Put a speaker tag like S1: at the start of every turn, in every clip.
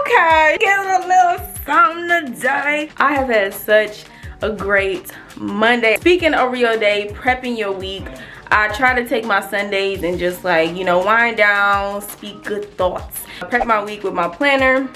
S1: Okay, getting a little something today. I have had such a great Monday. Speaking over your day, prepping your week, I try to take my Sundays and just like, you know, wind down, speak good thoughts. I prep my week with my planner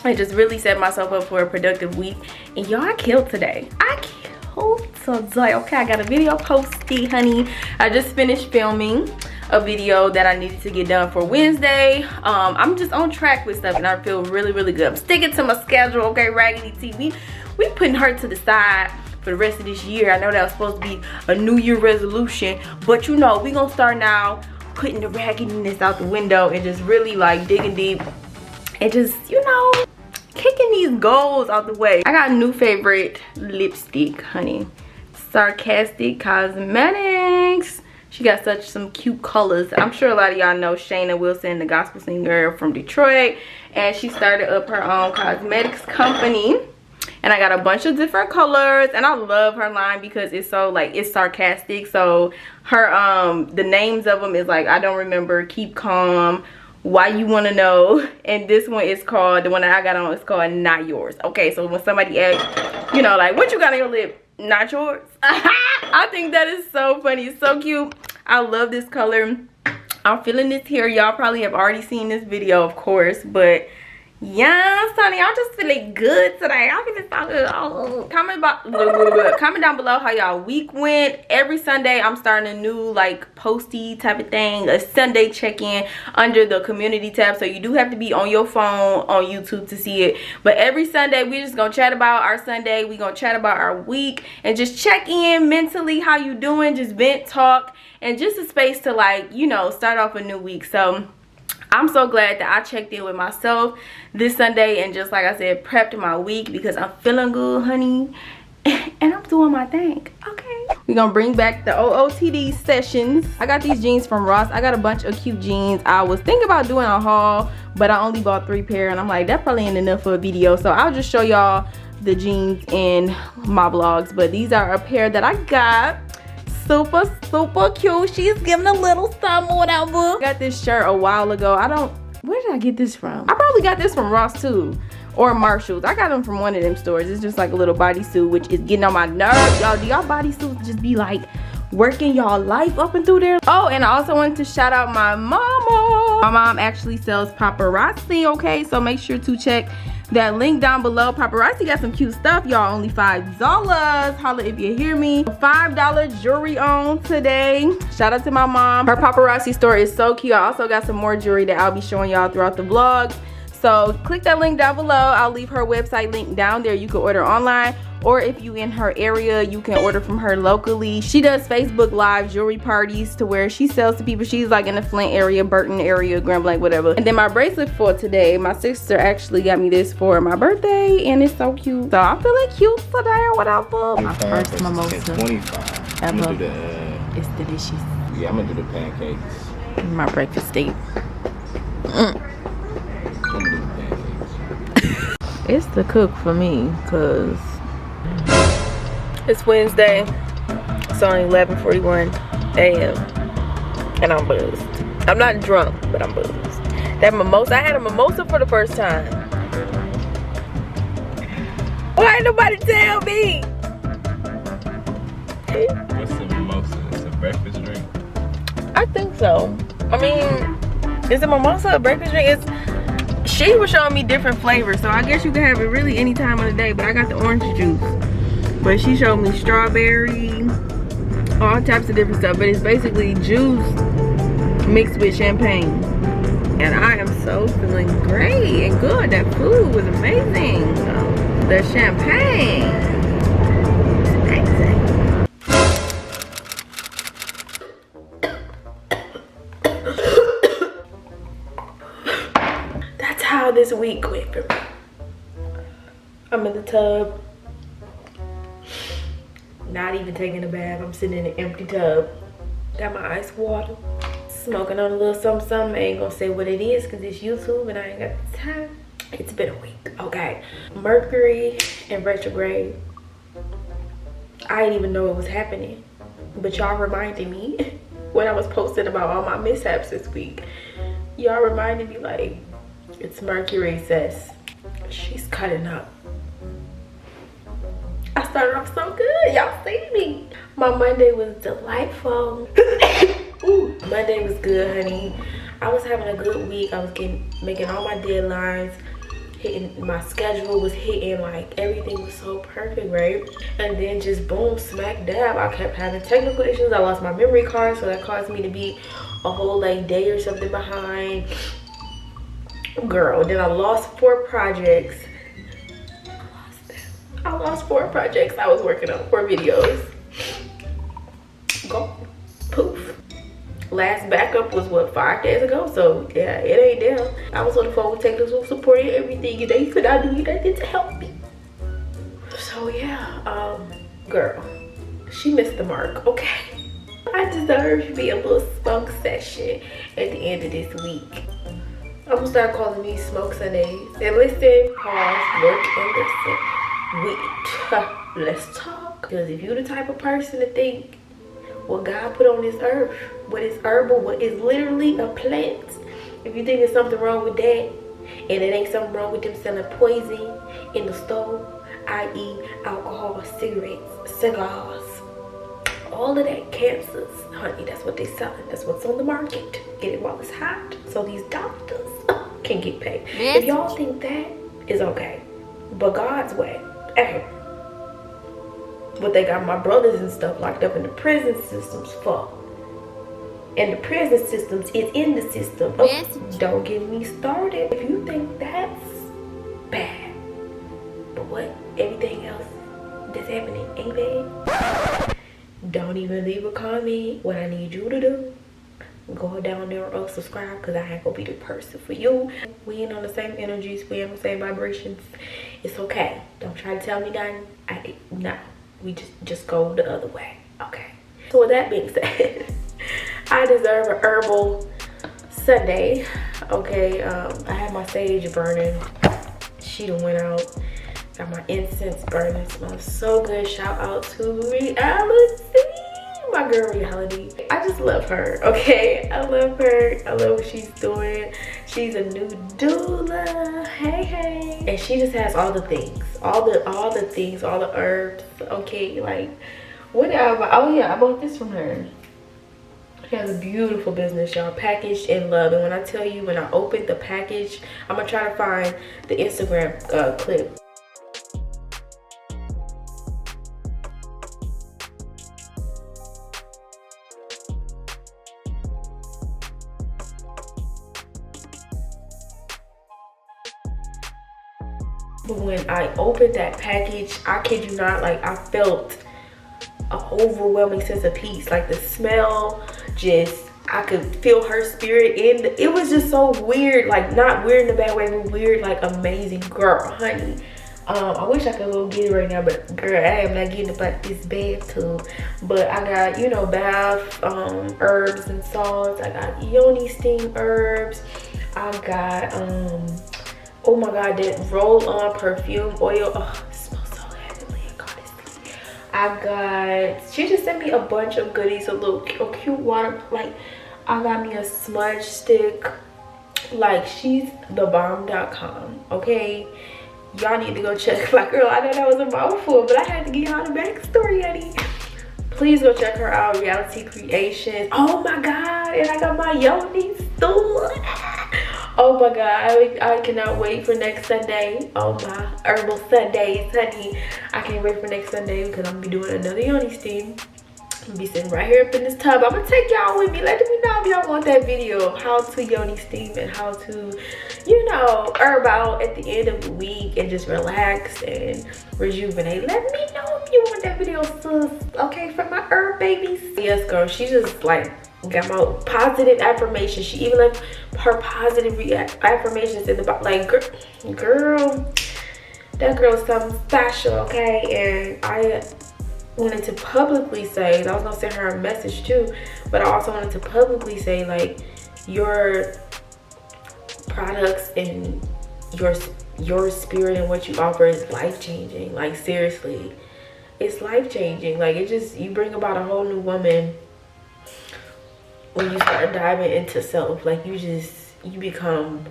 S1: and just really set myself up for a productive week. And y'all, I killed today. I killed today. Okay, I got a video posted, honey. I just finished filming a video that I needed to get done for Wednesday. I'm just on track with stuff and I feel really good. I'm sticking to my schedule. Okay, Raggedy T, we putting her to the side for the rest of this year. I know that was supposed to be a New Year resolution, but you know, we gonna start now putting the raggediness out the window and just really like digging deep and just, you know, kicking these goals out the way. I got a new favorite lipstick, honey. Sarcastic Cosmetics. She got some cute colors. I'm sure a lot of y'all know Shayna Wilson, the gospel singer from Detroit, and she started up her own cosmetics company. And I got a bunch of different colors, and I love her line because it's so like, it's sarcastic. So her the names of them is like, I don't remember, keep calm, why you want to know, and this one is called, the one that I got on is called Not Yours. Okay, so when somebody asks, you know, like, what you got on your lip? Not yours. I think that is so funny. It's so cute. I love this color. I'm feeling this here. Y'all probably have already seen this video, of course, but yes, honey, I'm just feeling good today. I'm feeling so good. Oh, comment down below how y'all week went. Every Sunday I'm starting a new like posty type of thing, a Sunday check-in under the community tab, so you do have to be on your phone on YouTube to see it. But every Sunday we just gonna chat about our Sunday, we gonna chat about our week and just check in mentally, how you doing, just vent, talk, and just a space to like, you know, start off a new week. So I'm so glad that I checked in with myself this Sunday and just like I said, prepped my week because I'm feeling good, honey, and I'm doing my thing. Okay, we're gonna bring back the OOTD sessions. I got these jeans from Ross. I got a bunch of cute jeans. I was thinking about doing a haul, but I only bought 3 pair and I'm like, that probably ain't enough for a video, so I'll just show y'all the jeans in my vlogs. But these are a pair that I got. Super cute. She's giving a little something, whatever. I got this shirt a while ago. Where did I get this from? I probably got this from Ross too, or Marshall's. I got them from one of them stores. It's just like a little bodysuit, which is getting on my nerves. Y'all, do y'all bodysuits just be like working y'all life up and through there? Oh, and I also wanted to shout out my mama. My mom actually sells paparazzi, okay? So make sure to check that link down below. Paparazzi got some cute stuff, y'all. Only $5. Holla if you hear me. $5 jewelry on today. Shout out to my mom. Her paparazzi store is so cute. I also got some more jewelry that I'll be showing y'all throughout the vlog. So click that link down below. I'll leave her website link down there. You can order online, or if you in her area, you can order from her locally. She does Facebook Live jewelry parties to where she sells to people. She's like in the Flint area, Burton area, Grand Blanc, whatever. And then my bracelet for today, my sister actually got me this for my birthday, and it's so cute. So I'm feeling cute today or whatever. My first mimosa
S2: 25. I'm gonna do the,
S1: it's delicious.
S2: yeah, I'm gonna do the pancakes.
S1: My breakfast date.
S2: I'm gonna do the pancakes.
S1: It's the cook for me, cause it's Wednesday. It's only 11:41 a.m. and I'm buzzed. I'm not drunk, but I'm buzzed. That mimosa, I had a mimosa for the first time. Why ain't nobody tell me?
S2: What's a mimosa? It's a breakfast drink?
S1: I think so. I mean, is a mimosa a breakfast drink? She was showing me different flavors, so I guess you can have it really any time of the day, but I got the orange juice. But she showed me strawberry, all types of different stuff, but it's basically juice mixed with champagne. And I am so feeling great and good. That food was amazing. The champagne, amazing. That's how this week went for me. I'm in the tub, not even taking a bath. I'm sitting in an empty tub, got my ice water, smoking on a little something. I ain't gonna say what it is because it's YouTube and I ain't got the time. It's been a week, okay? Mercury in retrograde. I didn't even know it was happening, but y'all reminded me when I was posting about all my mishaps this week. Y'all reminded me like, It's Mercury, sis. She's cutting up. I started off so good. Y'all see me. My Monday was delightful. Ooh, Monday was good, honey. I was having a good week. I was making all my deadlines. Hitting my schedule was hitting, like everything was so perfect, right? And then just boom, smack dab, I kept having technical issues. I lost my memory card, so that caused me to be a whole like day or something behind. Girl, then I lost 4 projects. I lost 4 projects I was working on, 4 videos. Go, poof. Last backup was what, 5 days ago, so yeah, it ain't there. I was on the phone with technical support and everything, and they could not do nothing to help me. So yeah, girl, she missed the mark, okay? I deserve to be a little smoke session at the end of this week. I'm gonna start calling these smoke Sundays. And listen, pause, work, and listen. Wait, let's talk. Because if you're the type of person to think what God put on this earth, what is herbal, what is literally a plant, if you think there's something wrong with that, and it ain't something wrong with them selling poison in the store, i.e. alcohol, cigarettes, cigars, all of that, cancers, honey, that's what they selling. That's what's on the market. Get it while it's hot, so these doctors can get paid. Yes. If y'all think that is okay, but God's way, what they got my brothers and stuff locked up in the prison systems for. And the prison systems is in the system. Oh, don't get me started. If you think that's bad, but what, everything else that's happening ain't bad, don't even leave a comment. What I need you to do, go down there or subscribe, because I ain't gonna be the person for you. We ain't on the same energies, we ain't on the same vibrations. It's okay. Don't try to tell me nothing. No. We just go the other way, okay? So with that being said, I deserve an herbal Sunday, okay? I have my sage burning. She done went out. Got my incense burning. Smells so good. Shout out to Reality, my girl Reality. I just love her, okay? I love her. I love what she's doing. She's a new doula. Hey, hey. And she just has all the things. All the things, all the herbs, okay? Like, whatever. Oh yeah, I bought this from her. She has a beautiful business, y'all, packaged in love. And when I tell you, when I opened the package, I'm gonna try to find the Instagram clip. But when I opened that package, I kid you not, like I felt an overwhelming sense of peace. Like the smell, just, I could feel her spirit in it was just so weird. Like not weird in a bad way, but weird, like amazing. Girl, honey, I wish I could go get it right now, but girl, I am not getting about this bathtub. But I got, you know, bath herbs and salts. I got yoni steam herbs. I got oh my god, that roll-on perfume oil. Oh, it smells so heavenly and goddessly. I got, she just sent me a bunch of goodies, a cute water, like I got me a smudge stick. Like, she's thebomb.com, okay? Y'all need to go check. Like, girl, I know that was a mouthful, but I had to give y'all the backstory, honey. Please go check her out, Reality Creations. Oh my god, and I got my yoni stool. Oh my god, I cannot wait for next Sunday. Oh my herbal Sundays, honey. I can't wait for next Sunday because I'm gonna be doing another yoni steam. I'm gonna be sitting right here up in this tub. I'm gonna take y'all with me. Let me know if y'all want that video of how to yoni steam and how to, you know, herb out at the end of the week and just relax and rejuvenate. Let me know if you want that video, sis. Okay, for my herb babies. Yes, girl, she just like got my positive affirmations. She even left her positive affirmations in the box. Like, girl, that girl's something special, okay? And I wanted to publicly say, I was gonna send her a message too, but I also wanted to publicly say, like, your products and your spirit and what you offer is life-changing. Like, seriously, it's life-changing. Like, it just, you bring about a whole new woman when you start diving into self. Like, you become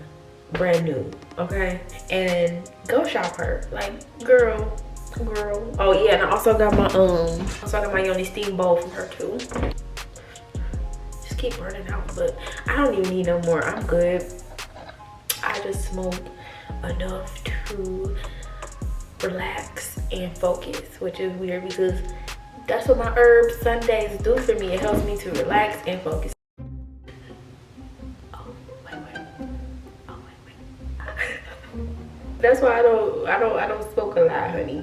S1: brand new, okay? And go shop her, like, girl. Oh yeah, and I also got my Yoni steam bowl from her too. Just keep burning out, but I don't even need no more. I'm good. I just smoked enough to relax and focus, which is weird because that's what my herb Sundays do for me. It helps me to relax and focus. That's why I don't smoke a lot, honey.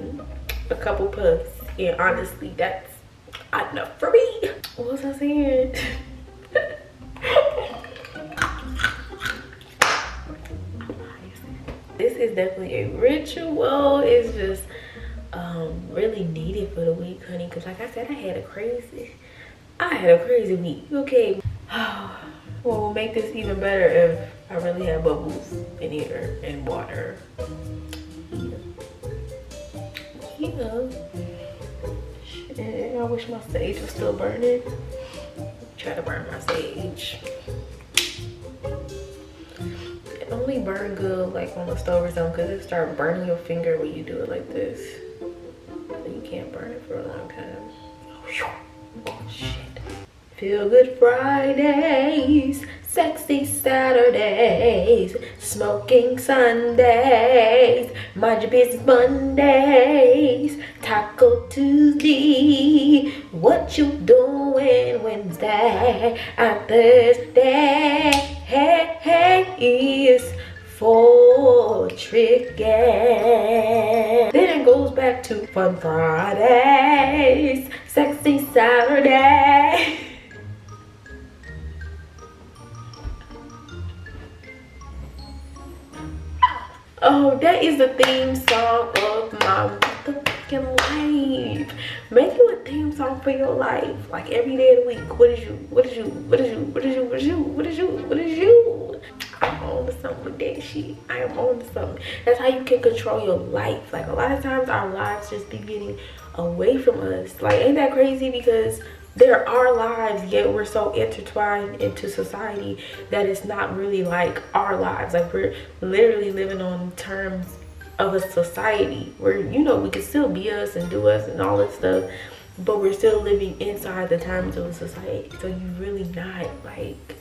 S1: A couple puffs, and honestly, that's enough for me. What was I saying? This is definitely a ritual. It's just really needed for the week, honey. Cause like I said, I had a crazy week. Okay. What will make this even better if I really have bubbles in here and water. Yeah. Shit, I wish my sage was still burning. Try to burn my sage. It only burn good like on the stove or something, because it start burning your finger when you do it like this. So you can't burn it for a long time. Oh shit. Feel good Fridays, sexy Saturdays, smoking Sundays, mind your business Mondays, Taco Tuesday, what you doing Wednesday, and Thursday is for tricking. Then it goes back to fun Fridays, sexy Saturday. Oh, that is the theme song of my motherfucking life. Make you a theme song for your life. Like every day of the week. What is you? I'm on to something with that shit. I am on to something. That's how you can control your life. Like a lot of times our lives just be getting away from us. Like, ain't that crazy? Because there are lives, yet we're so intertwined into society that it's not really like our lives. Like we're literally living on terms of a society where, you know, we can still be us and do us and all this stuff, but we're still living inside the terms of a society. So you really not like